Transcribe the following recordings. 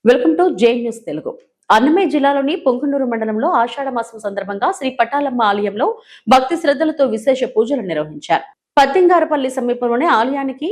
Welcome to J news Telugu. Annamayya జిల్లాలోని పొంగనూరు మండలంలో ఆషాఢ మాసం సందర్భంగా శ్రీ పట్టాలమ్మ ఆలయంలో భక్తి శ్రద్ధలతో విశేష పూజలు నిర్వహించారు. పత్తింగారపల్లి సమీపంలోని ఆలయానికి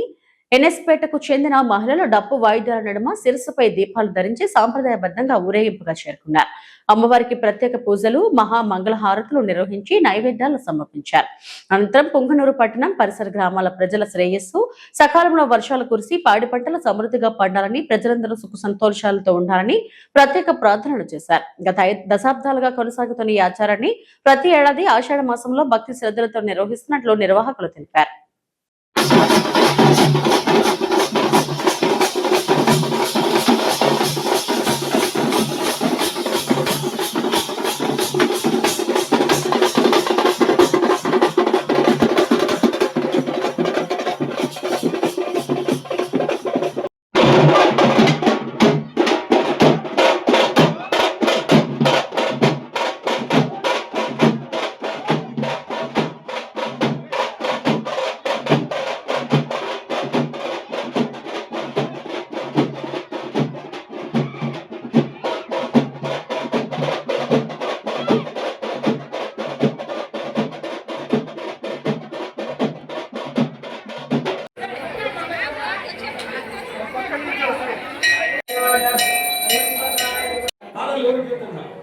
ఎన్ఎస్పేటకు చెందిన మహిళలు డప్పు వాయిద్యాల నడుమ శిరస్సుపై దీపాలు ధరించి సాంప్రదాయబద్ధంగా ఊరేగింపుగా చేరుకున్నారు. అమ్మవారికి ప్రత్యేక పూజలు, మహా మంగళహారతులు నిర్వహించి నైవేద్యాలు సమర్పించారు. అనంతరం పొంగనూరు పట్టణం పరిసర గ్రామాల ప్రజల శ్రేయస్సు, సకాలంలో వర్షాలు కురిసి పాడి పంటలు సమృద్ధిగా పండాలని, ప్రజలందరూ సుఖ సంతోషాలతో ఉండాలని ప్రత్యేక ప్రార్థనలు చేశారు. గత 5 దశాబ్దాలుగా కొనసాగుతున్న ఈ ఆచారాన్ని ప్రతి ఏడాది ఆషాఢ మాసంలో భక్తి శ్రద్ధలతో నిర్వహిస్తున్నట్లు నిర్వాహకులు తెలిపారు.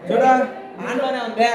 చూడ ఆన్లోనే ఉందే